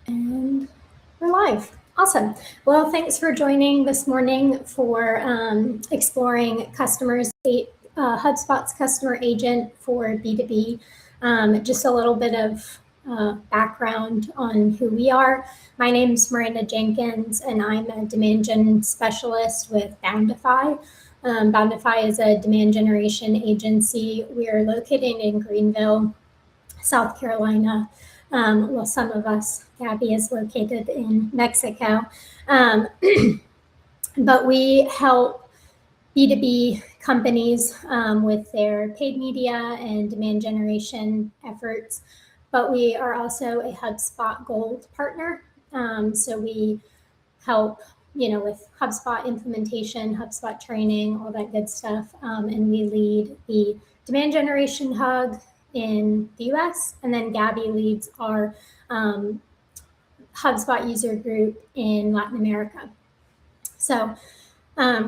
And we're live. Awesome. Well, thanks for joining this morning for exploring HubSpot's customer agent for B2B. Just a little bit of background on who we are. My name is Miranda Jenkins, and I'm a demand gen specialist with Boundify. Boundify is a demand generation agency. We are located in Greenville, South Carolina. Well, some of us, Gabby is located in Mexico. But we help B2B companies with their paid media and demand generation efforts. But we are also a HubSpot Gold partner. So we help with HubSpot implementation, HubSpot training, all that good stuff. And we lead the demand generation hub in the US, and then Gabby leads our HubSpot user group in Latin America. So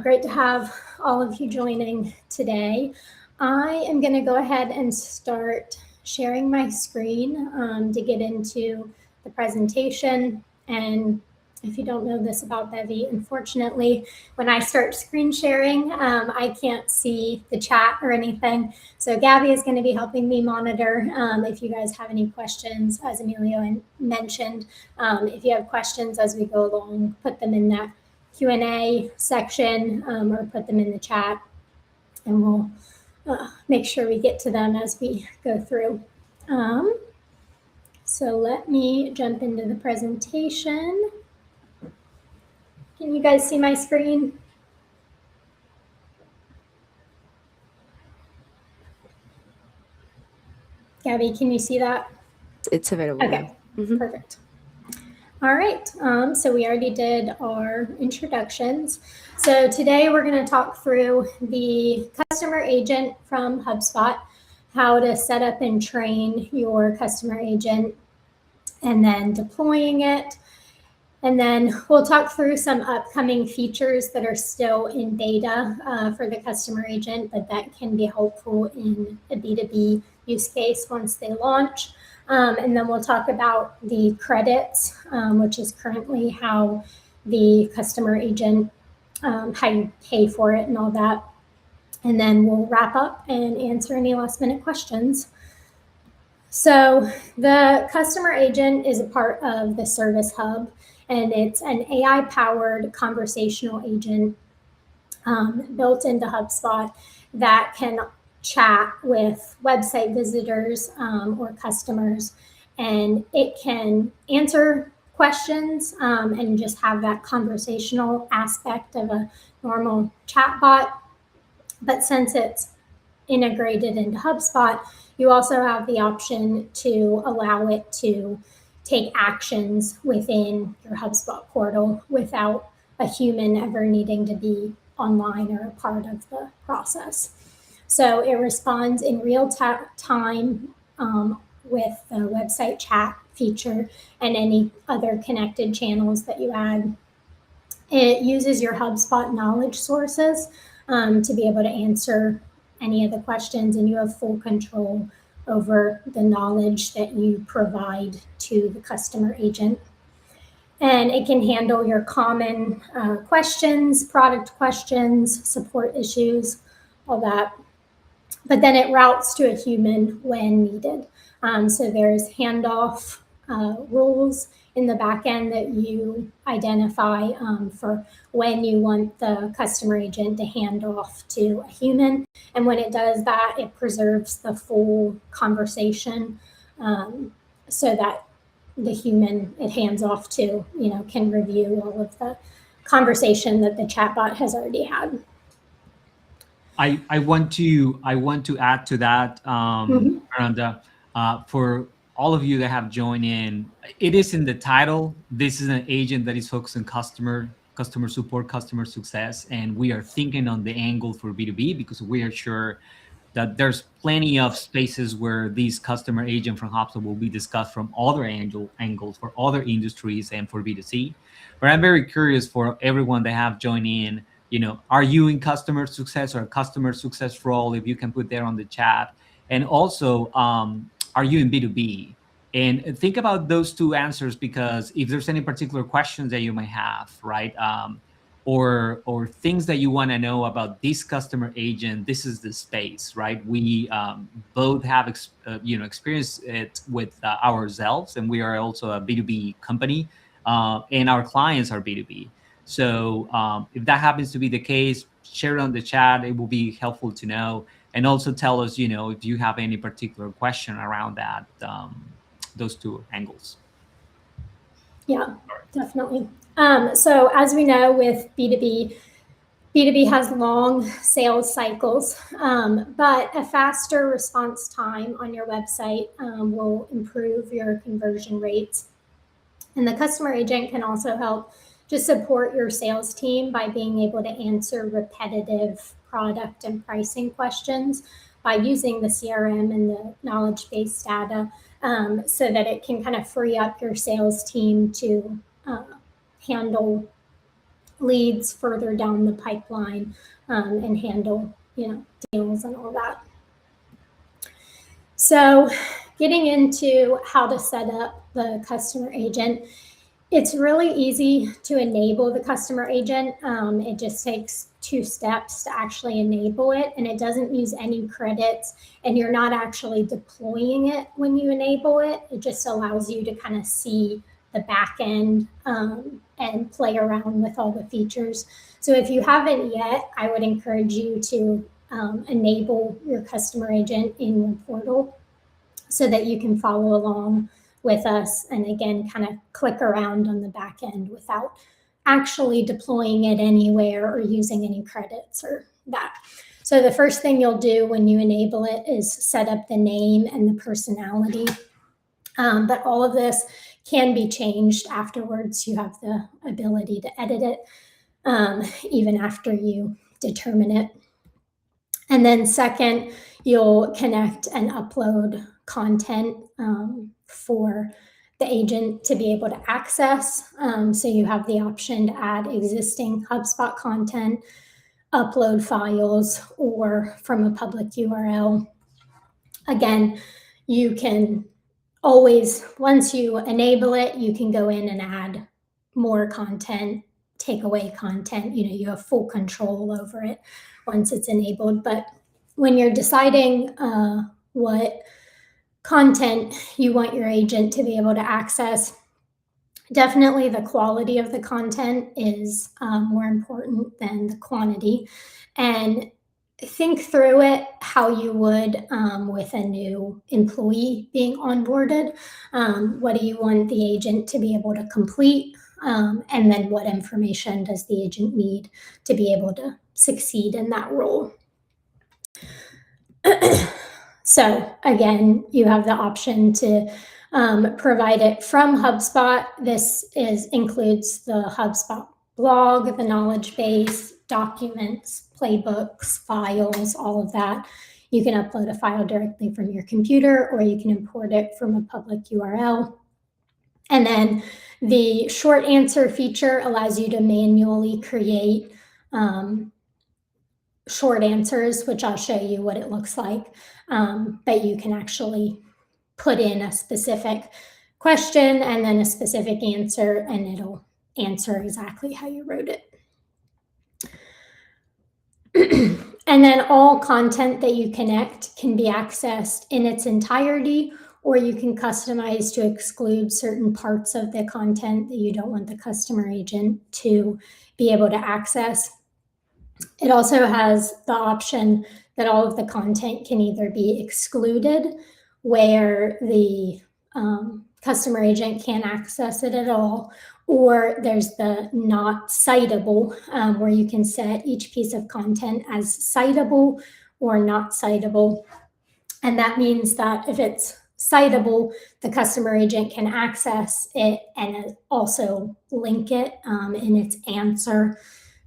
great to have all of you joining today. I am going to go ahead and start sharing my screen to get into the presentation. And if you don't know this about Bevy, unfortunately, when I start screen sharing, I can't see the chat or anything. So Gabby is going to be helping me monitor. If you guys have any questions, as Emilio mentioned, if you have questions as we go along, put them in that Q&A section or put them in the chat, and we'll make sure we get to them as we go through. So let me jump into the presentation. Can you guys see my screen? Gabby, can you see that? It's available. Okay, perfect. All right, so we already did our introductions. So today we're going to talk through the customer agent from HubSpot, how to set up and train your customer agent, and then deploying it. And then we'll talk through some upcoming features that are still in beta for the customer agent, but that can be helpful in a B2B use case once they launch. And then we'll talk about the credits, which is currently how the customer agent, how you pay for it and all that. And then we'll wrap up and answer any last minute questions. So the customer agent is a part of the Service Hub, and it's an AI-powered conversational agent built into HubSpot that can chat with website visitors or customers, and it can answer questions and just have that conversational aspect of a normal chatbot. But since it's integrated into HubSpot, you also have the option to allow it to take actions within your HubSpot portal without a human ever needing to be online or a part of the process. So it responds in real time with the website chat feature and any other connected channels that you add. It uses your HubSpot knowledge sources to be able to answer any of the questions, and you have full control over the knowledge that you provide to the customer agent. And it can handle your common questions, product questions, support issues, all that. But then it routes to a human when needed. So there's handoff rules in the back end that you identify for when you want the customer agent to hand off to a human. And when it does that, it preserves the full conversation so that the human it hands off to, can review all of the conversation that the chatbot has already had. I want to add to that, Miranda, for all of you that have joined in. It is in the title. This is an agent that is focused on customer support, customer success, and we are thinking on the angle for B2B because we are sure that there's plenty of spaces where these customer agent from HubSpot will be discussed from other angles for other industries and for B2C. But I'm very curious for everyone that have joined in. Are you in customer success or customer success role? If you can put there on the chat. And also, are you in B2B? And think about those two answers, because if there's any particular questions that you might have, right? Or things that you want to know about this customer agent, this is the space, right? We both have experienced it with ourselves, and we are also a B2B company, and our clients are B2B. So if that happens to be the case, share it on the chat. It will be helpful to know. And also tell us, if you have any particular question around that, those two angles. Yeah, definitely. So as we know with B2B has long sales cycles, but a faster response time on your website will improve your conversion rates. And the customer agent can also help just support your sales team by being able to answer repetitive product and pricing questions by using the CRM and the knowledge base data, so that it can kind of free up your sales team to handle leads further down the pipeline, and handle deals and all that. So getting into how to set up the customer agent, it's really easy to enable the customer agent. It just takes 2 steps to actually enable it, and it doesn't use any credits, and you're not actually deploying it when you enable it. It just allows you to kind of see the back end and play around with all the features. So if you haven't yet, I would encourage you to enable your customer agent in your portal so that you can follow along with us and again kind of click around on the back end without actually deploying it anywhere or using any credits or that. So the first thing you'll do when you enable it is set up the name and the personality. But all of this can be changed afterwards. You have the ability to edit it even after you determine it. And then second, you'll connect and upload content for the agent to be able to access. So you have the option to add existing HubSpot content, upload files, or from a public URL. Again, you can always, once you enable it, you can go in and add more content, take away content. You have full control over it once it's enabled. But when you're deciding what content you want your agent to be able to access, definitely the quality of the content is more important than the quantity. And think through it how you would with a new employee being onboarded. What do you want the agent to be able to complete? And then what information does the agent need to be able to succeed in that role? So again, you have the option to provide it from HubSpot. This includes the HubSpot blog, the knowledge base, documents, playbooks, files, all of that. You can upload a file directly from your computer, or you can import it from a public URL. And then the short answer feature allows you to manually create short answers, which I'll show you what it looks like. But you can actually put in a specific question and then a specific answer, and it'll answer exactly how you wrote it. And then all content that you connect can be accessed in its entirety, or you can customize to exclude certain parts of the content that you don't want the customer agent to be able to access. It also has the option that all of the content can either be excluded, where the customer agent can't access it at all, or there's the not citable, where you can set each piece of content as citable or not citable. And that means that if it's citable, the customer agent can access it and also link it in its answer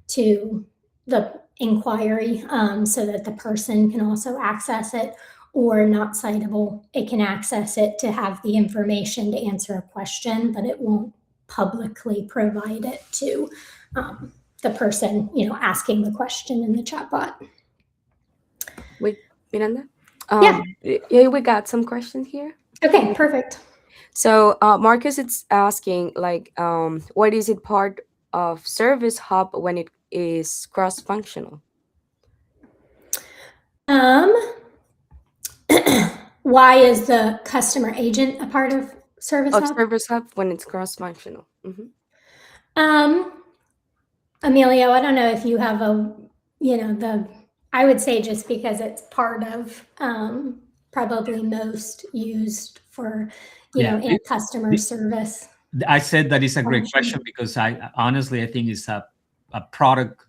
to the inquiry, so that the person can also access it. Or not citable, it can access it to have the information to answer a question, but it won't publicly provide it to the person asking the question in the chatbot. Wait, Miranda? Yeah. Yeah, we got some questions here. Okay, perfect. So Marcus, it's asking like, what is it part of Service Hub when it is cross-functional? Um, why is the customer agent a part of Service Of Hub? Service Hub when it's cross-functional. Um, Emilio, I don't know if you have I would say just because it's part of probably most used for, Yeah, in customer service I said that is a great question function. because I honestly I think it's a product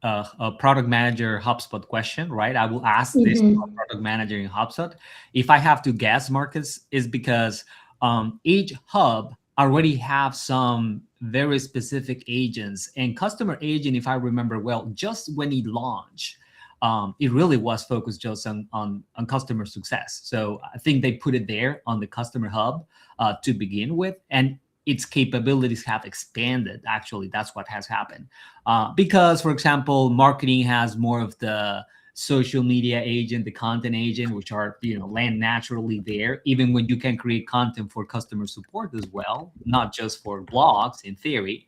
a product manager HubSpot question, right? I will ask this to a Mm-hmm. product manager in HubSpot. If I have to guess, Marcus, is because each hub already have some very specific agents and customer agent. If I remember well, just when it launched. It really was focused just on customer success. So I think they put it there on the customer hub to begin with, and its capabilities have expanded. Actually, that's what has happened. Because, for example, marketing has more of the social media agent, the content agent, which are land naturally there. Even when you can create content for customer support as well, not just for blogs in theory.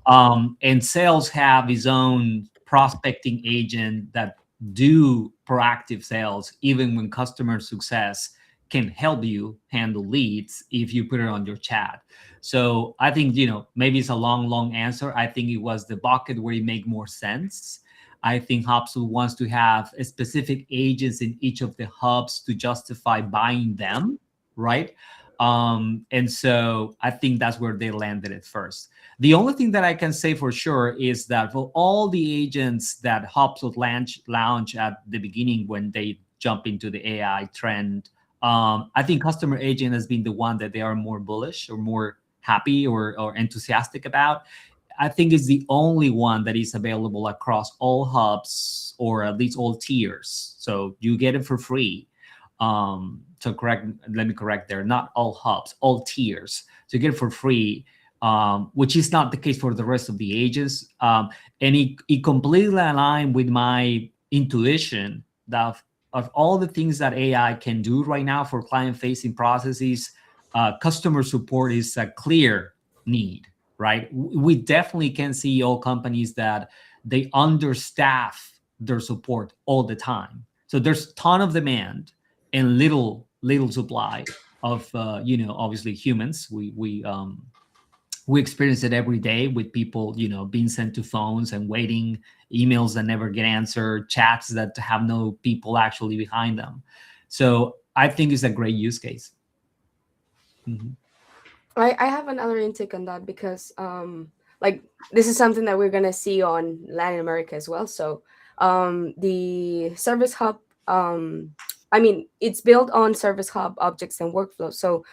And sales have its own prospecting agent that do proactive sales, even when customer success can help you handle leads if you put it on your chat. So I think, maybe it's a long answer. I think it was the bucket where it make more sense. I think HubSpot wants to have a specific agents in each of the hubs to justify buying them, right? And so I think that's where they landed it first. The only thing that I can say for sure is that for all the agents that HubSpot launch at the beginning when they jump into the AI trend, I think customer agent has been the one that they are more bullish or more happy or enthusiastic about. I think it's the only one that is available across all hubs or at least all tiers. So you get it for free. Let me correct there, not all hubs, all tiers. So you get it for free, which is not the case for the rest of the agents. And it completely aligned with my intuition that of all the things that AI can do right now for client-facing processes, customer support is a clear need, right? We definitely can see all companies that they understaff their support all the time. So there's a ton of demand and little supply of obviously humans. We experience it every day with people being sent to phones and waiting, emails that never get answered, chats that have no people actually behind them. So I think it's a great use case. Mhm. I have another intake on that because like this is something that we're gonna see on Latin America as well. So the Service Hub, I mean, it's built on Service Hub objects and workflows. So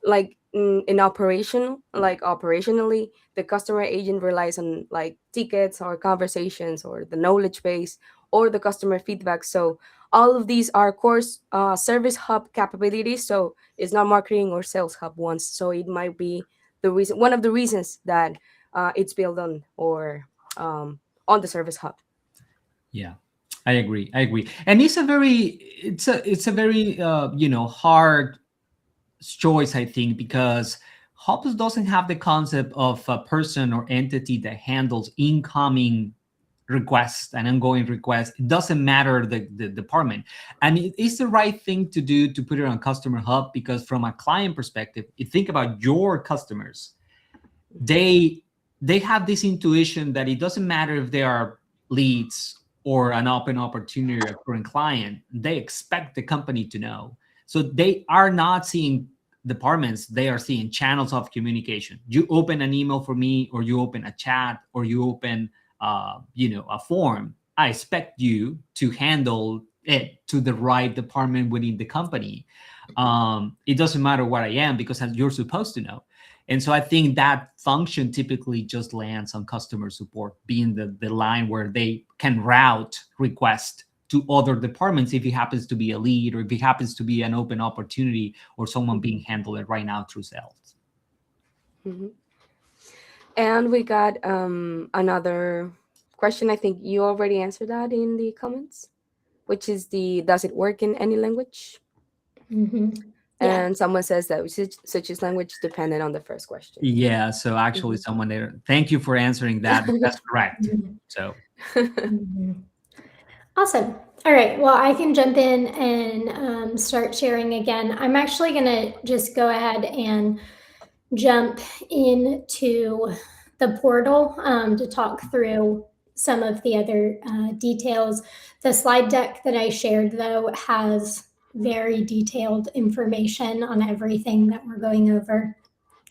like in operation, like operationally, the customer agent relies on like tickets or conversations or the knowledge base or the customer feedback. So all of these are course Service Hub capabilities. So it's not marketing or sales hub ones. So it might be the reason, one of the reasons that it's built on the Service Hub. Yeah, I agree, and it's a very hard choice, I think, because Hopus doesn't have the concept of a person or entity that handles incoming requests and ongoing requests. It doesn't matter the department. And it is the right thing to do to put it on Customer Hub because from a client perspective, you think about your customers, they they have this intuition that it doesn't matter if they are leads or an open opportunity or a current client, they expect the company to know. So they are not seeing departments, they are seeing channels of communication. You open an email for me, or you open a chat, or you open a form. I expect you to handle it to the right department within the company. It doesn't matter what I am because you're supposed to know. And so I think that function typically just lands on customer support, being the line where they can route request to other departments if it happens to be a lead or if it happens to be an open opportunity or someone being handled right now through sales. Mhm. And we got another question. I think you already answered that in the comments, which is the does it work in any language? Mm-hmm. Yeah. And someone says that such is language dependent on the first question. Yeah. So actually, someone there. Thank you for answering that. That's correct. So. Awesome. All right. Well, I can jump in and start sharing again. I'm actually going to just go ahead and jump into the portal to talk through some of the other details. The slide deck that I shared, though, has very detailed information on everything that we're going over.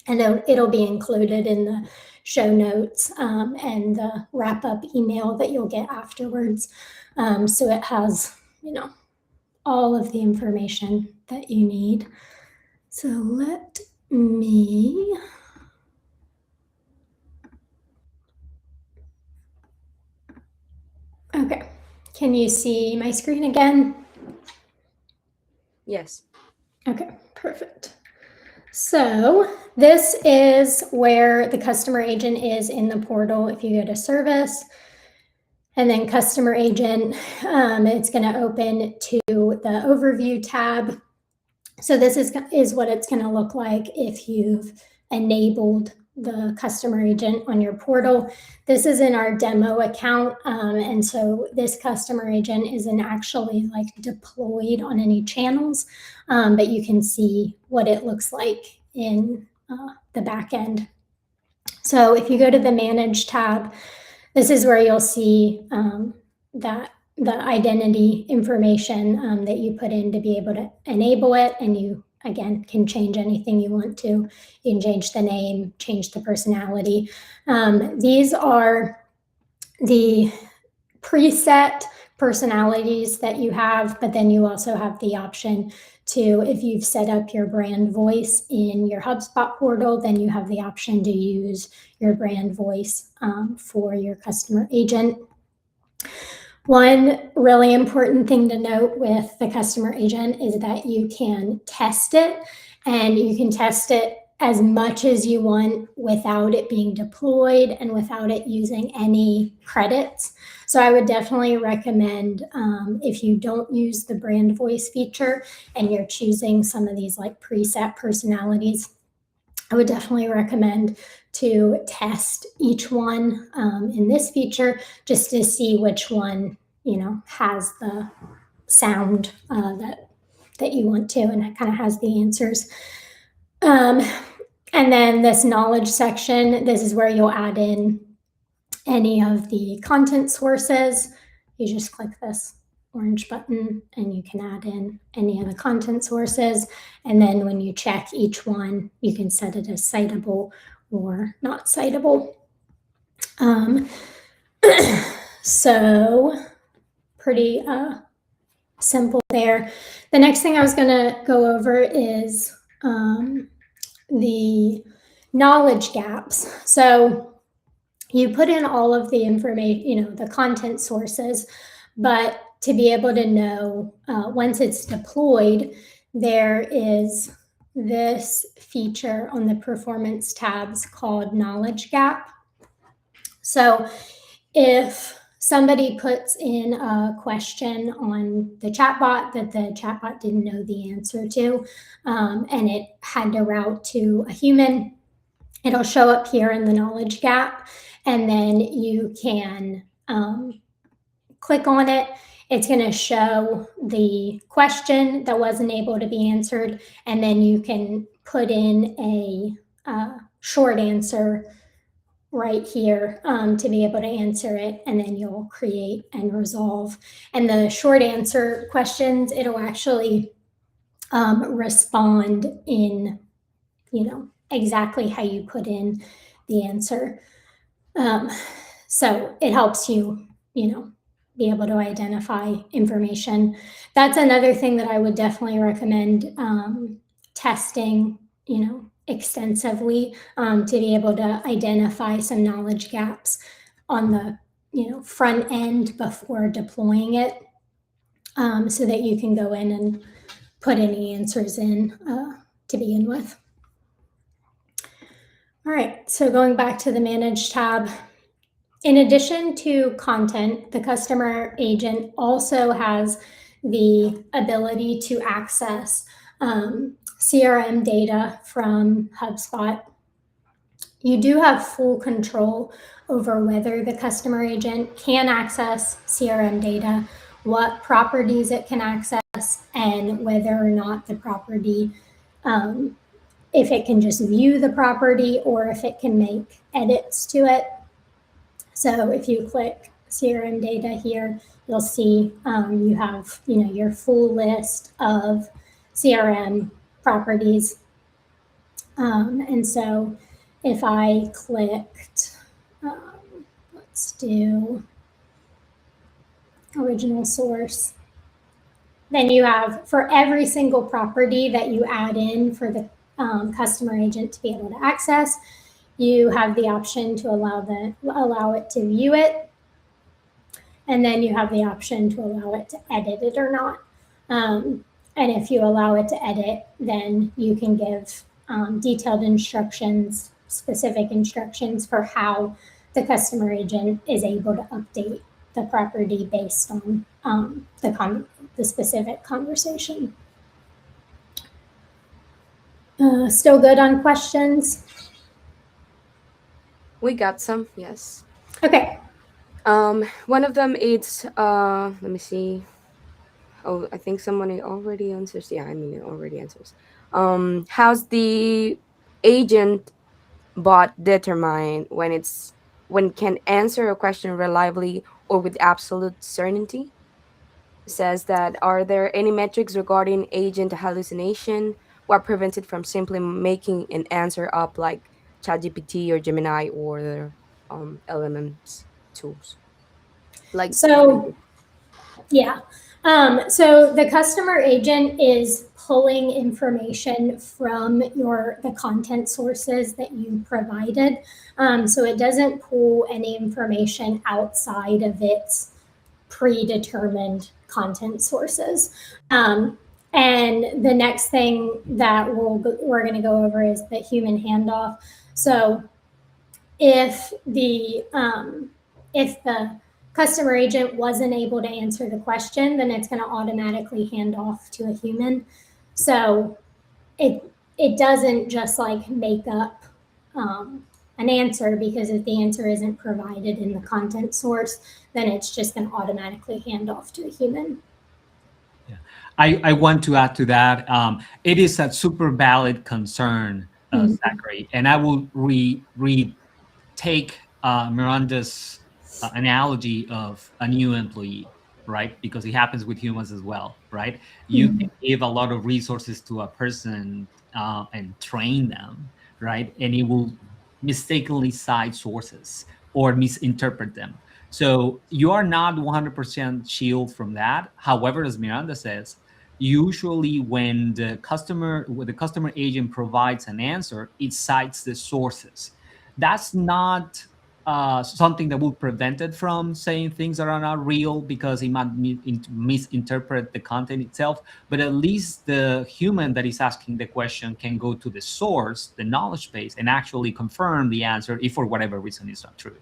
And it'll be included in the show notes and the wrap-up email that you'll get afterwards. So it has, all of the information that you need. So let me... Okay. Can you see my screen again? Yes. Okay, perfect. So this is where the customer agent is in the portal. If you go to service and then customer agent, it's going to open to the overview tab. So this is what it's going to look like if you've enabled the customer agent on your portal. This is in our demo account. And so this customer agent isn't actually like deployed on any channels, but you can see what it looks like in the back end. So if you go to the Manage tab, this is where you'll see that the identity information that you put in to be able to enable it. And you, again, can change anything you want to. You can change the name, change the personality. These are the preset personalities that you have, but then you also have the option to, if you've set up your brand voice in your HubSpot portal, then you have the option to use your brand voice for your customer agent. One really important thing to note with the customer agent is that you can test it, and you can test it as much as you want without it being deployed and without it using any credits. So I would definitely recommend if you don't use the brand voice feature and you're choosing some of these like preset personalities, I would definitely recommend to test each one in this feature just to see which one, has the sound that you want to, and it kind of has the answers. And then this knowledge section, this is where you'll add in any of the content sources. You just click this orange button and you can add in any of the content sources. And then when you check each one, you can set it as citable or not citable. So pretty simple there. The next thing I was going to go over is the knowledge gaps. So you put in all of the information, the content sources, but to be able to know once it's deployed, there is this feature on the performance tabs called knowledge gap. So if somebody puts in a question on the chatbot that the chatbot didn't know the answer to, and it had to route to a human, it'll show up here in the knowledge gap, and then you can click on it. It's going to show the question that wasn't able to be answered, and then you can put in a short answer right here to be able to answer it, and then you'll create and resolve. And the short answer questions, it'll actually respond in, exactly how you put in the answer. So it helps you, be able to identify information. That's another thing that I would definitely recommend testing, extensively to be able to identify some knowledge gaps on the, front end before deploying it, so that you can go in and put any answers in to begin with. All right, so going back to the Manage tab, in addition to content, the customer agent also has the ability to access CRM data from HubSpot, you do have full control over whether the customer agent can access CRM data, what properties it can access, and whether or not the property, if it can just view the property or if it can make edits to it. So if you click CRM data here, you'll see you have your full list of CRM properties. And so if I clicked, let's do original source, then you have for every single property that you add in for the customer agent to be able to access, you have the option to allow it to view it, and then you have the option to allow it to edit it or not. And if you allow it to edit, then you can give detailed instructions, specific instructions for how the customer agent is able to update the property based on the specific conversation. Still good on questions? We got some, yes. Okay. One of them is let me see. Oh, I think someone already answers. Yeah, I mean it already answers. How's the agent bot determine when can answer a question reliably or with absolute certainty? Says that, are there any metrics regarding agent hallucination? What prevents it from simply making an answer up like ChatGPT or Gemini or LMMs tools? Like So yeah. So the customer agent is pulling information from the content sources that you provided. So it doesn't pull any information outside of its predetermined content sources. And the next thing that we're going to go over is the human handoff. So if the customer agent wasn't able to answer the question, then it's going to automatically hand off to a human. So it doesn't just like make up an answer, because if the answer isn't provided in the content source, then it's just going to automatically hand off to a human. Yeah, I want to add to that. It is a super valid concern, Zachary, and I will take Miranda's analogy of a new employee, right? Because it happens with humans as well, right? You can give a lot of resources to a person and train them, right? And it will mistakenly cite sources or misinterpret them. So you are not 100% shield from that. However, as Miranda says, usually when the customer agent provides an answer, it cites the sources. That's not something that will prevent it from saying things that are not real, because it might misinterpret the content itself. But at least the human that is asking the question can go to the source, the knowledge base, and actually confirm the answer if for whatever reason it's not true.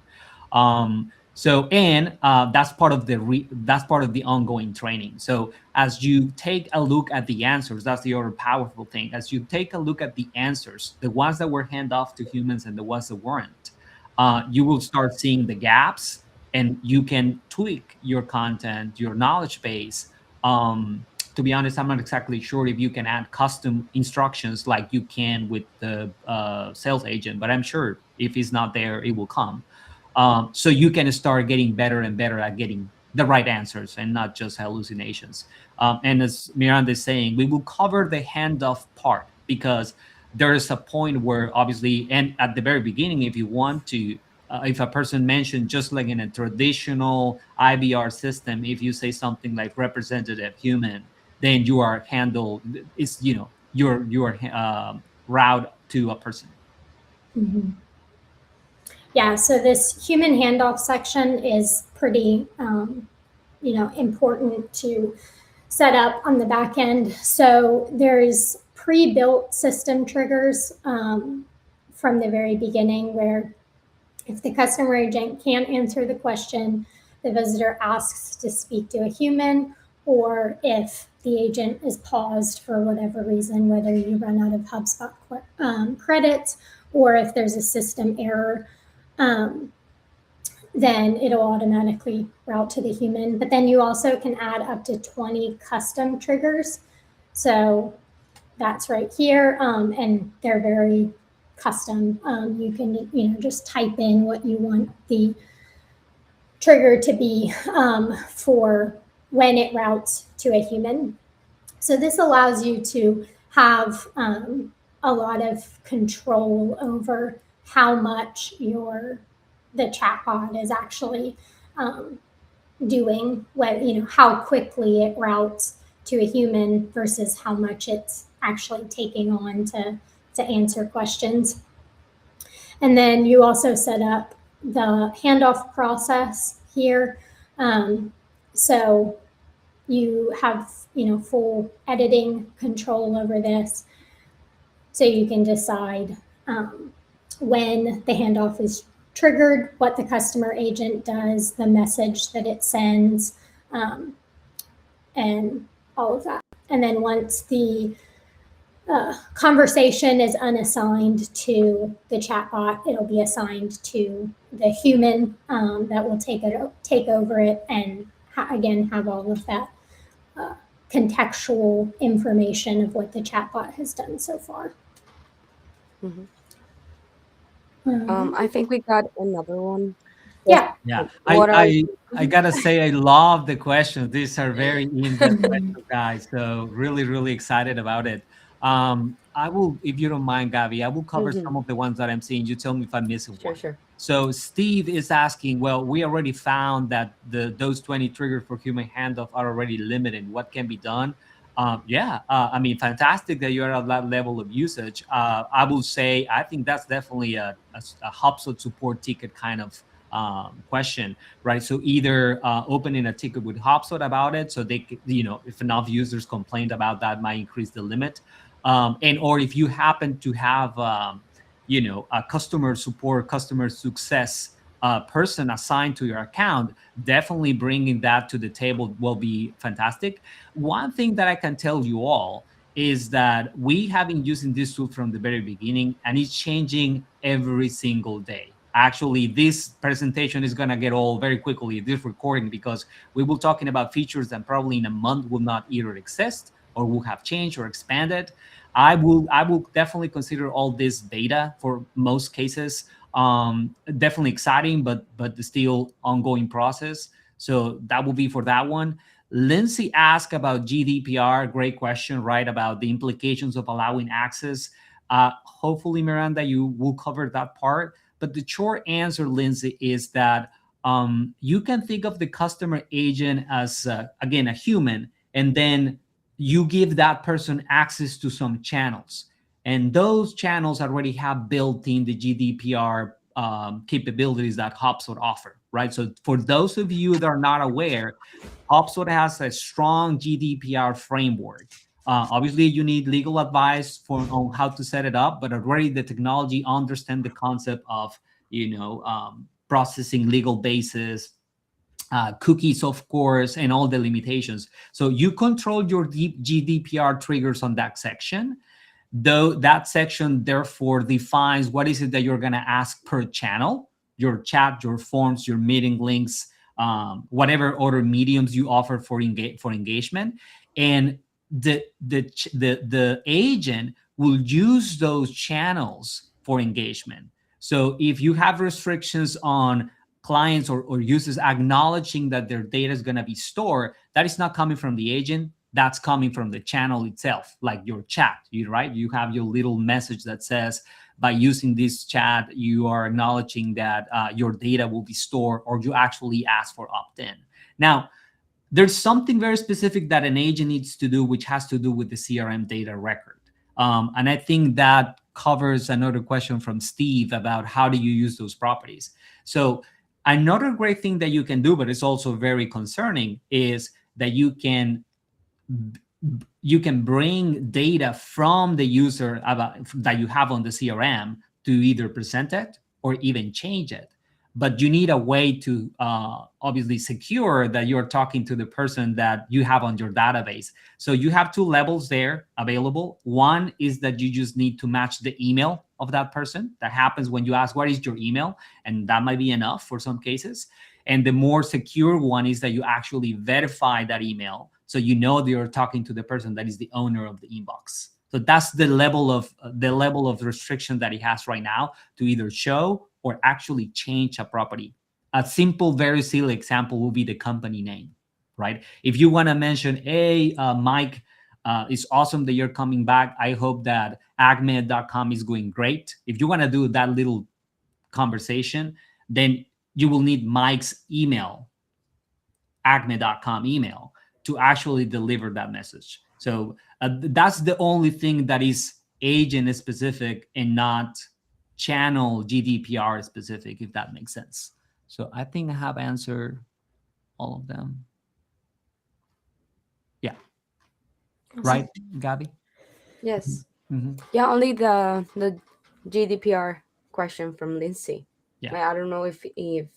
That's part of the ongoing training. So as you take a look at the answers, that's the other powerful thing. As you take a look at the answers, the ones that were handed off to humans and the ones that weren't, you will start seeing the gaps, and you can tweak your content, your knowledge base. To be honest, I'm not exactly sure if you can add custom instructions like you can with the sales agent, but I'm sure if it's not there, it will come. So you can start getting better and better at getting the right answers and not just hallucinations. And as Miranda is saying, we will cover the handoff part, because there is a point where obviously, and at the very beginning, if you want to, if a person mentioned just like in a traditional IVR system, if you say something like representative human, then you are handled. It's your route to a person. Mm-hmm. Yeah, so this human handoff section is pretty, important to set up on the back end. So there's pre-built system triggers from the very beginning, where if the customer agent can't answer the question, the visitor asks to speak to a human, or if the agent is paused for whatever reason, whether you run out of HubSpot credits or if there's a system error, then it'll automatically route to the human. But then you also can add up to 20 custom triggers. So that's right here, and they're very custom. You can just type in what you want the trigger to be for when it routes to a human. So this allows you to have a lot of control over how much the chatbot is actually doing, how quickly it routes to a human versus how much it's actually taking on to answer questions. And then you also set up the handoff process here. So you have full editing control over this. So you can decide when the handoff is triggered, what the customer agent does, the message that it sends, and all of that. And then once the conversation is unassigned to the chatbot, it'll be assigned to the human that will take over it and again have all of that contextual information of what the chatbot has done so far. Mm-hmm. I think we got another one. Yeah. Yeah. I gotta say, I love the questions. These are very in-depth questions, guys. So really, really excited about it. I will, if you don't mind, Gabby, I will cover some of the ones that I'm seeing. You tell me if I'm missing one. Sure. So Steve is asking, well, we already found that those 20 triggers for human handoff are already limited. What can be done? I mean, fantastic that you're at that level of usage. I will say, I think that's definitely a HubSpot support ticket kind of question, right? So either opening a ticket with HubSpot about it, so they, if enough users complained about that, might increase the limit, or if you happen to have, a customer support, customer success person assigned to your account, definitely bringing that to the table will be fantastic. One thing that I can tell you all is that we have been using this tool from the very beginning, and it's changing every single day. Actually, this presentation is going to get old very quickly, this recording, because we will talking about features that probably in a month will not either exist or will have changed or expanded. I will definitely consider all this data for most cases. Definitely exciting, but still ongoing process. So that will be for that one. Lindsay asked about GDPR. Great question, right? About the implications of allowing access. Hopefully, Miranda, you will cover that part. But the short answer, Lindsay, is that you can think of the customer agent as, again, a human, and then you give that person access to some channels. And those channels already have built in the GDPR capabilities that HubSpot offer, right? So for those of you that are not aware, HubSpot has a strong GDPR framework. Obviously, you need legal advice on how to set it up, but already the technology understands the concept of, processing legal basis, cookies, of course, and all the limitations. So you control your GDPR triggers on that section. Though that section therefore defines what is it that you're going to ask per channel, your chat, your forms, your meeting links, whatever other mediums you offer for engagement, and the agent will use those channels for engagement. So if you have restrictions on clients or users acknowledging that their data is going to be stored, that is not coming from the agent. That's coming from the channel itself, like your chat, right? You have your little message that says, by using this chat, you are acknowledging that your data will be stored, or you actually ask for opt-in. Now, there's something very specific that an agent needs to do, which has to do with the CRM data record. And I think that covers another question from Steve about how do you use those properties. So another great thing that you can do, but it's also very concerning, is that you can bring data from the user that you have on the CRM to either present it or even change it. but you need a way to obviously secure that you're talking to the person that you have on your database. So you have two levels there available. One is that you just need to match the email of that person. That happens when you ask, what is your email? And that might be enough for some cases. And the more secure one is that you actually verify that email, so you know that you're talking to the person that is the owner of the inbox. So that's the level of restriction that it has right now to either show or actually change a property. A simple, very silly example will be the company name, right? If you want to mention, hey, Mike, it's awesome that you're coming back. I hope that acme.com is going great. If you want to do that little conversation, then you will need Mike's email, acme.com email, to actually deliver that message. So that's the only thing that is agent specific and not channel GDPR specific, if that makes sense. So I think I have answered all of them. Yeah. Awesome. Right, Gabby? Yes. Mm-hmm. Yeah, only the GDPR question from Lindsay. Yeah. I don't know if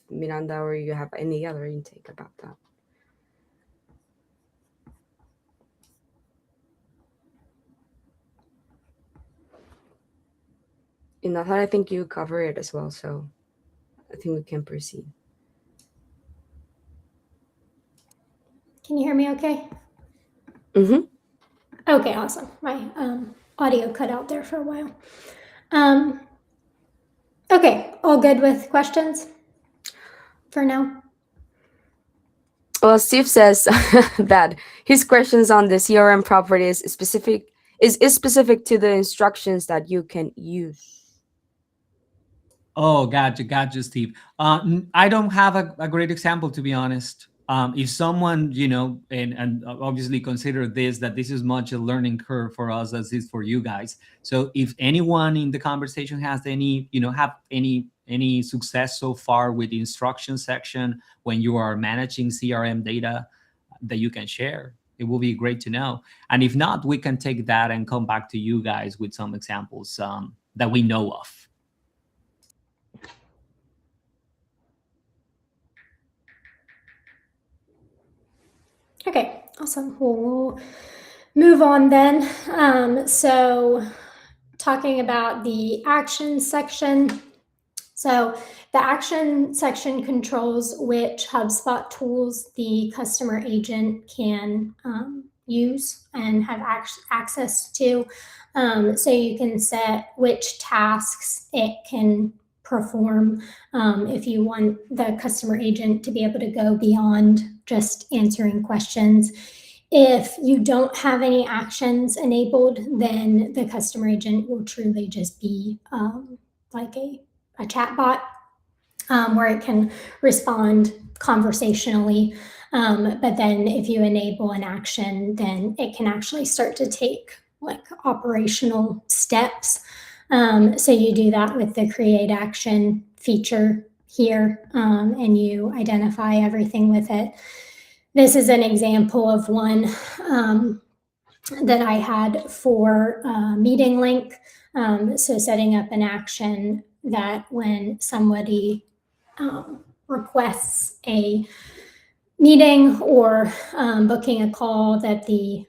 Miranda or you have any other intake about that. In that, I think you cover it as well, so I think we can proceed. Can you hear me okay? Mm-hmm. Okay, awesome. My audio cut out there for a while. Okay, all good with questions for now? Well, Steve says that his questions on the CRM properties is specific to the instructions that you can use. Oh, gotcha, Steve. I don't have a great example, to be honest. If someone, and obviously consider this, that this is much a learning curve for us as is for you guys. So if anyone in the conversation has have any success so far with the instruction section when you are managing CRM data that you can share, it will be great to know. And if not, we can take that and come back to you guys with some examples that we know of. Okay, awesome. We'll move on then. So talking about the action section. So the action section controls which HubSpot tools the customer agent can use and have access to. So you can set which tasks it can perform if you want the customer agent to be able to go beyond just answering questions. If you don't have any actions enabled, then the customer agent will truly just be like a chat bot where it can respond conversationally. But then if you enable an action, then it can actually start to take like operational steps. So you do that with the create action feature here, and you identify everything with it. This is an example of one that I had for meeting link. So setting up an action that when somebody requests a meeting or booking a call, that the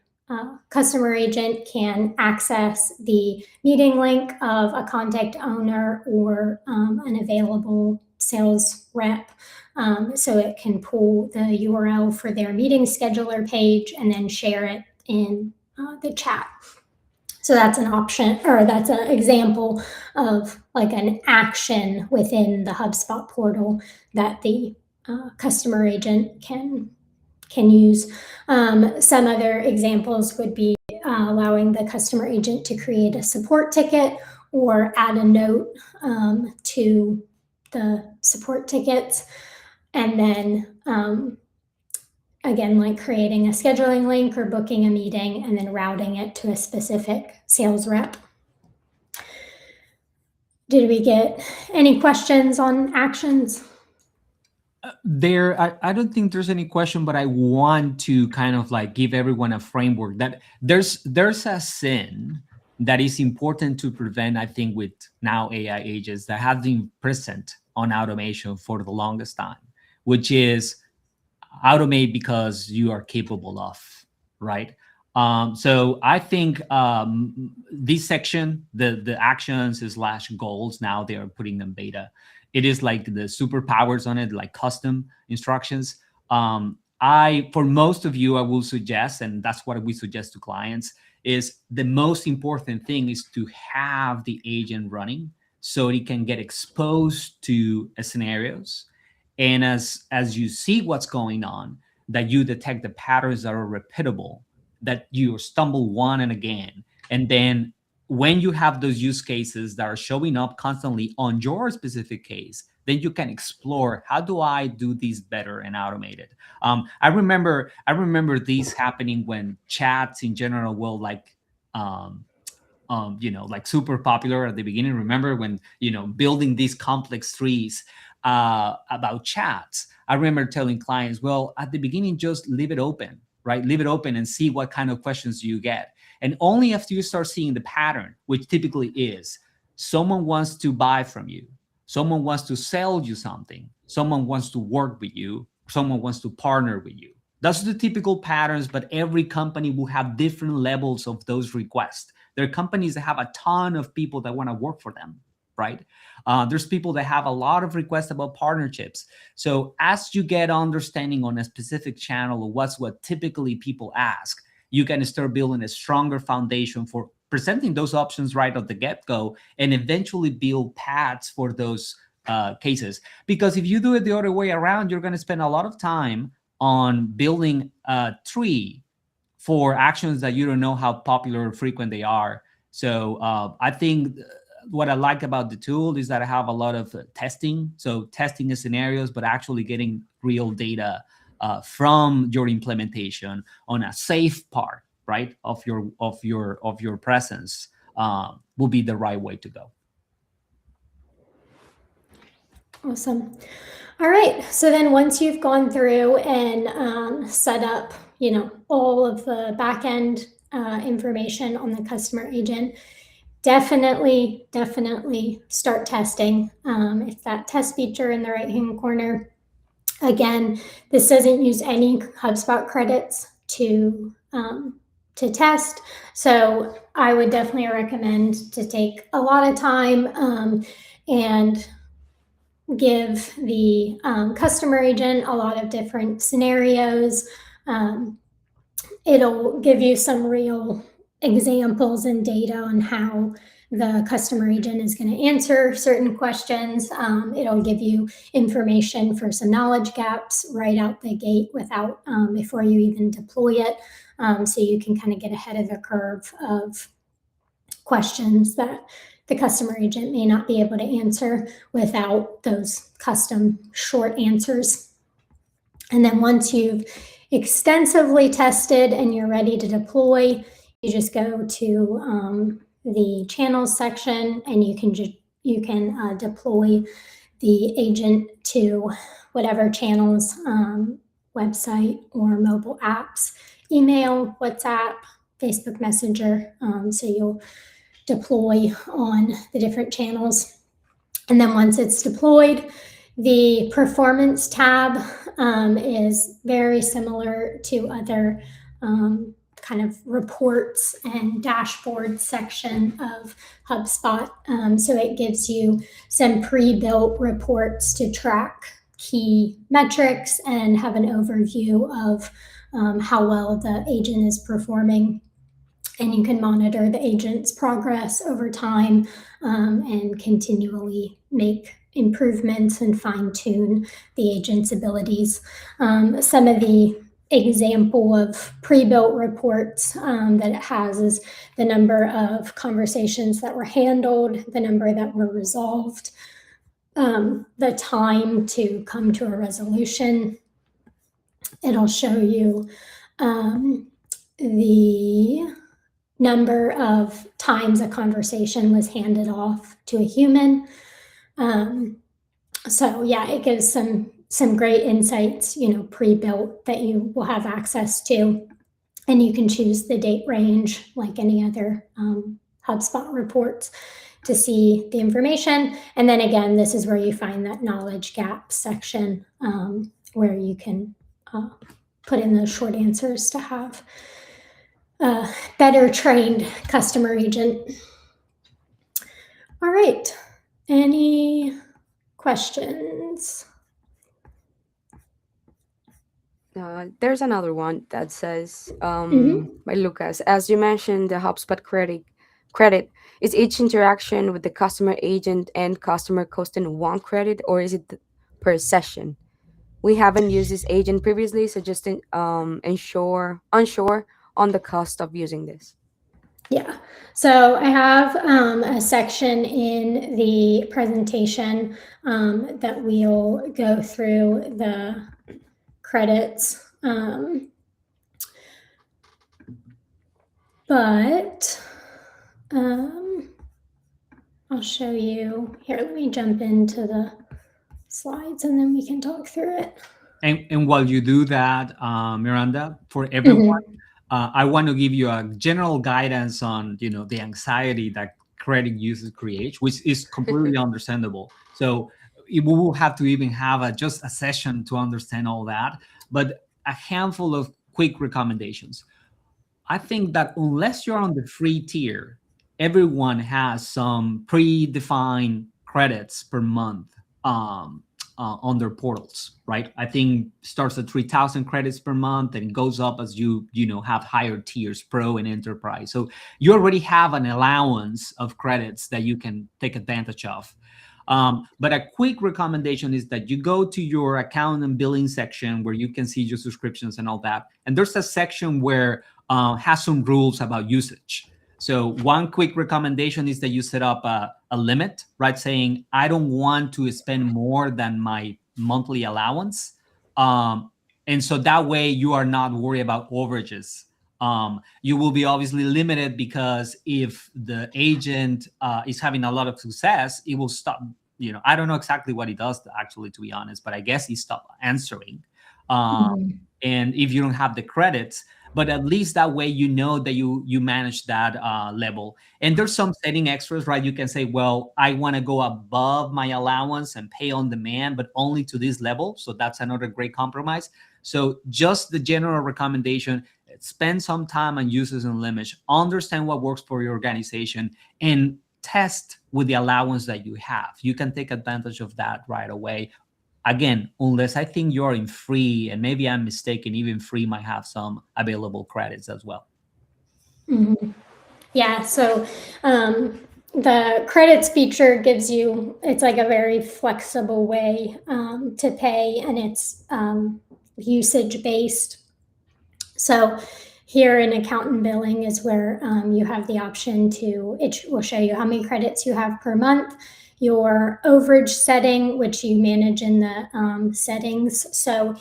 customer agent can access the meeting link of a contact owner or an available sales rep. So it can pull the URL for their meeting scheduler page and then share it in the chat. So that's an option, or that's an example of like an action within the HubSpot portal that the customer agent can use. Some other examples would be allowing the customer agent to create a support ticket or add a note to the support tickets. And then again, like creating a scheduling link or booking a meeting and then routing it to a specific sales rep. Did we get any questions on actions? I don't think there's any question, but I want to kind of like give everyone a framework that there's a sin that is important to prevent, I think, with now AI agents that have been present on automation for the longest time, which is automate because you are capable of, right? So I think this section, the actions slash goals, now they are putting them beta. It is like the superpowers on it, like custom instructions. For most of you, I will suggest, and that's what we suggest to clients, is the most important thing is to have the agent running so it can get exposed to scenarios. And as you see what's going on, that you detect the patterns that are repeatable, that you stumble one and again. And then when you have those use cases that are showing up constantly on your specific case, then you can explore, how do I do this better and automate it? I remember these happening when chats in general will like like super popular at the beginning. Remember when, building these complex trees about chats. I remember telling clients, well, at the beginning, just leave it open, right? Leave it open and see what kind of questions you get. And only after you start seeing the pattern, which typically is someone wants to buy from you, someone wants to sell you something, someone wants to work with you, someone wants to partner with you. That's the typical patterns, but every company will have different levels of those requests. There are companies that have a ton of people that want to work for them, right? There's people that have a lot of requests about partnerships. So as you get understanding on a specific channel of what typically people ask, you can start building a stronger foundation for presenting those options right at the get-go, and eventually build paths for those cases. Because if you do it the other way around, you're going to spend a lot of time on building a tree for actions that you don't know how popular or frequent they are. So I think what I like about the tool is that I have a lot of testing. So testing the scenarios, but actually getting real data from your implementation on a safe part, right, of your presence will be the right way to go. Awesome. All right. So then once you've gone through and set up, all of the back end information on the customer agent, definitely start testing. If that test feature in the right-hand corner, again, this doesn't use any HubSpot credits to test. So I would definitely recommend to take a lot of time and give the customer agent a lot of different scenarios. It'll give you some real examples and data on how the customer agent is going to answer certain questions. It'll give you information for some knowledge gaps right out the gate before you even deploy it. So you can kind of get ahead of the curve of questions that the customer agent may not be able to answer without those custom short answers. And then once you've extensively tested and you're ready to deploy, you just go to the channels section, and you can deploy the agent to whatever channels, website or mobile apps, email, WhatsApp, Facebook Messenger. So you'll deploy on the different channels. And then once it's deployed, the performance tab is very similar to other kind of reports and dashboard section of HubSpot. So it gives you some pre-built reports to track key metrics and have an overview of how well the agent is performing. And you can monitor the agent's progress over time and continually make improvements and fine-tune the agent's abilities. Some of the example of pre-built reports that it has is the number of conversations that were handled, the number that were resolved, the time to come to a resolution. It'll show you the number of times a conversation was handed off to a human. So yeah, it gives some great insights, pre-built that you will have access to, and you can choose the date range like any other HubSpot reports to see the information. And then again, this is where you find that knowledge gap section where you can put in those short answers to have a better trained customer agent. All right, any questions? There's another one that says, by Lucas, as you mentioned, the HubSpot credit is each interaction with the customer agent and customer costing 1 credit, or is it per session? We haven't used this agent previously, so just unsure on the cost of using this. Yeah, so I have a section in the presentation that we'll go through the credits. But I'll show you here. Let me jump into the slides and then we can talk through it. And while you do that, Miranda, for everyone, I want to give you a general guidance on, the anxiety that credit usage creates, which is completely understandable. So we will have to even have just a session to understand all that, but a handful of quick recommendations. I think that unless you're on the free tier, everyone has some predefined credits per month on their portals, right? I think starts at 3,000 credits per month and goes up as you have higher tiers, Pro and Enterprise. So you already have an allowance of credits that you can take advantage of. But a quick recommendation is that you go to your account and billing section where you can see your subscriptions and all that. And there's a section where has some rules about usage. So one quick recommendation is that you set up a limit, right? Saying, I don't want to spend more than my monthly allowance. And so that way you are not worried about overages. You will be obviously limited because if the agent is having a lot of success, it will stop. I don't know exactly what he does actually, to be honest, but I guess he stopped answering. And if you don't have the credits, but at least that way you know that you manage that level. And there's some setting extras, right? You can say, well, I want to go above my allowance and pay on demand, but only to this level. So that's another great compromise. So just the general recommendation, spend some time on uses and limits, understand what works for your organization, and test with the allowance that you have. You can take advantage of that right away. Again, unless I think you're in free, and maybe I'm mistaken, even free might have some available credits as well. Yeah, so the credits feature gives you, it's like a very flexible way to pay, and it's usage based. So here in account and billing is where you have the option to, it will show you how many credits you have per month, your overage setting, which you manage in the settings. So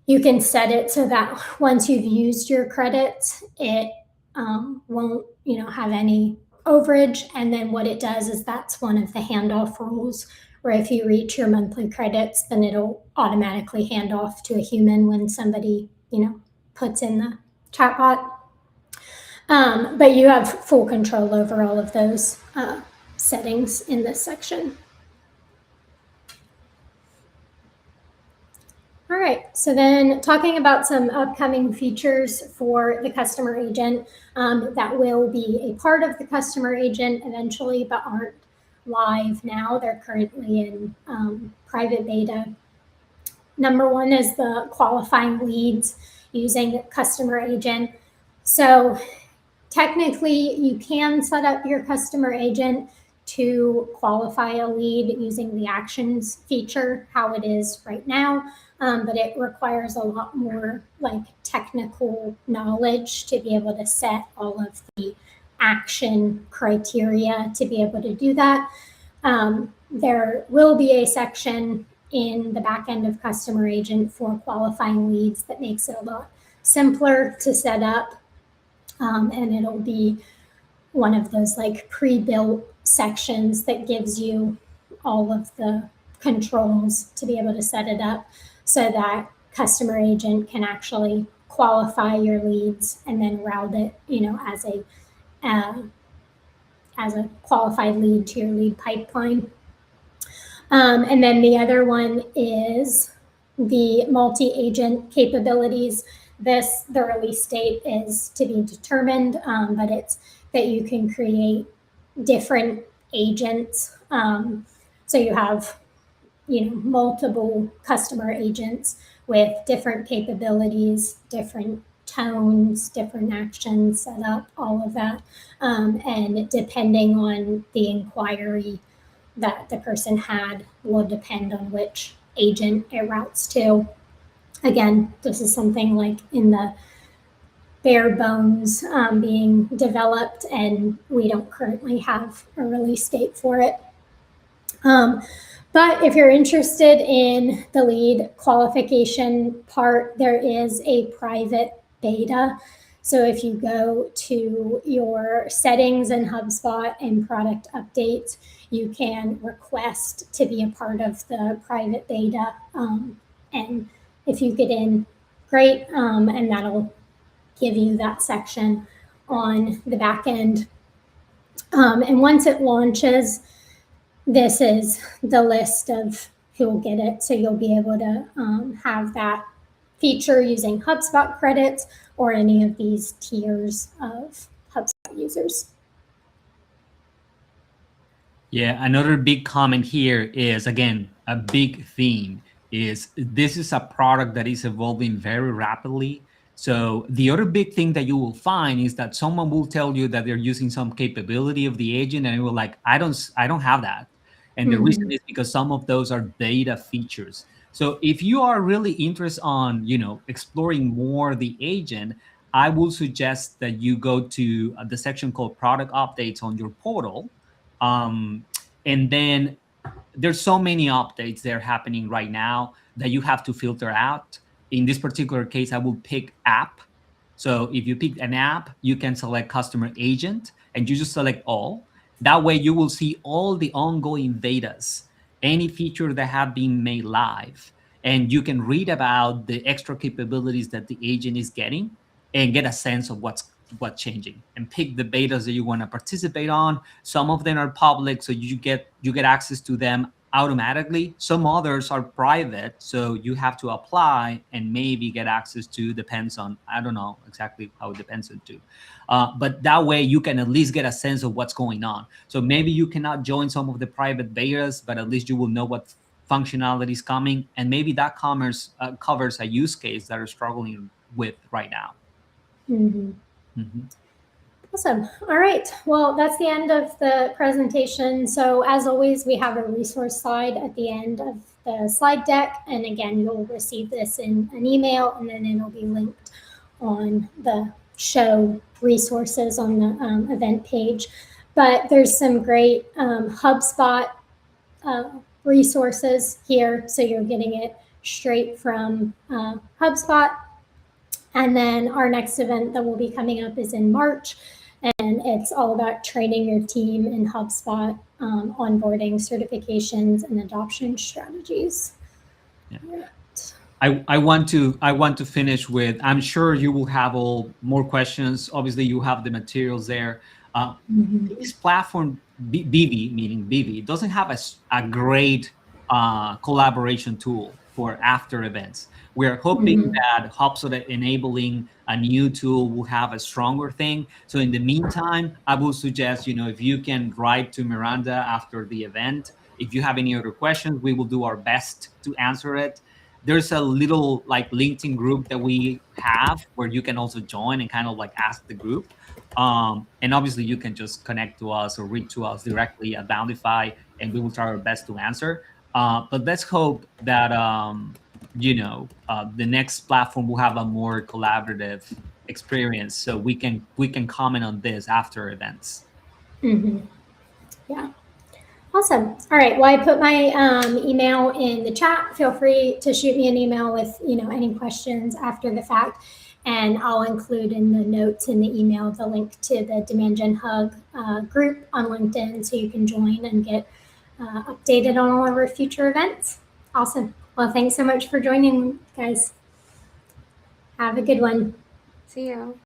you can set it so that once you've used your credits, it won't have any overage. And then what it does is that's one of the handoff rules, where if you reach your monthly credits, then it'll automatically hand off to a human when somebody puts in the chatbot. But you have full control over all of those settings in this section. All right, so then talking about some upcoming features for the customer agent that will be a part of the customer agent eventually, but aren't live now. They're currently in private beta. Number one is the qualifying leads using customer agent. So technically, you can set up your customer agent to qualify a lead using the actions feature, how it is right now. But it requires a lot more technical knowledge to be able to set all of the action criteria to be able to do that. There will be a section in the back end of customer agent for qualifying leads that makes it a lot simpler to set up. And it'll be one of those pre-built sections that gives you all of the controls to be able to set it up so that customer agent can actually qualify your leads and then route it, as as a qualified lead to your lead pipeline. And then the other one is the multi-agent capabilities. The release date is to be determined, but it's that you can create different agents. So you have, multiple customer agents with different capabilities, different tones, different actions set up, all of that. And depending on the inquiry that the person had will depend on which agent it routes to. Again, this is something like in the bare bones being developed, and we don't currently have a release date for it. But if you're interested in the lead qualification part, there is a private beta. So if you go to your settings in HubSpot and product updates, you can request to be a part of the private beta. And if you get in, great. And that'll give you that section on the back end. And once it launches, this is the list of who will get it. So you'll be able to have that feature using HubSpot credits or any of these tiers of HubSpot users. Yeah, another big comment here is, again, a big theme is this is a product that is evolving very rapidly. So the other big thing that you will find is that someone will tell you that they're using some capability of the agent, and you will like, I don't have that. And the reason is because some of those are beta features. So if you are really interested on, exploring more the agent, I will suggest that you go to the section called product updates on your portal. And then there's so many updates that are happening right now that you have to filter out. In this particular case, I will pick app. So if you pick an app, you can select customer agent and you just select all. That way you will see all the ongoing betas, any feature that have been made live, and you can read about the extra capabilities that the agent is getting and get a sense of what's changing, and pick the betas that you want to participate on. Some of them are public, so you get access to them automatically. Some others are private, so you have to apply and maybe get access to, depends on, I don't know exactly how it depends on too. But that way you can at least get a sense of what's going on. So maybe you cannot join some of the private betas, but at least you will know what functionality is coming, and maybe that covers a use case that are struggling with right now. Awesome. All right. Well, that's the end of the presentation. So as always, we have a resource slide at the end of the slide deck. And again, you'll receive this in an email, and then it'll be linked on the show resources on the event page. But there's some great HubSpot resources here. So you're getting it straight from HubSpot. And then our next event that will be coming up is in March, and it's all about training your team in HubSpot, onboarding, certifications, and adoption strategies. Yeah. I want to finish with, I'm sure you will have more questions. Obviously, you have the materials there. This platform, BV, meaning BV, doesn't have a great collaboration tool for after events. We're hoping that Hubspot enabling a new tool will have a stronger thing. So in the meantime, I will suggest, if you can write to Miranda after the event, if you have any other questions, we will do our best to answer it. There's a little LinkedIn group that we have where you can also join and kind of ask the group. And obviously you can just connect to us or reach to us directly at Boundify, and we will try our best to answer. But let's hope that, the next platform will have a more collaborative experience, so we can comment on this after events. Yeah. Awesome. All right. Well, I put my email in the chat. Feel free to shoot me an email with, any questions after the fact. And I'll include in the notes in the email the link to the Demand Gen Hug group on LinkedIn, so you can join and get updated on all of our future events. Awesome. Well, thanks so much for joining, guys. Have a good one. See you.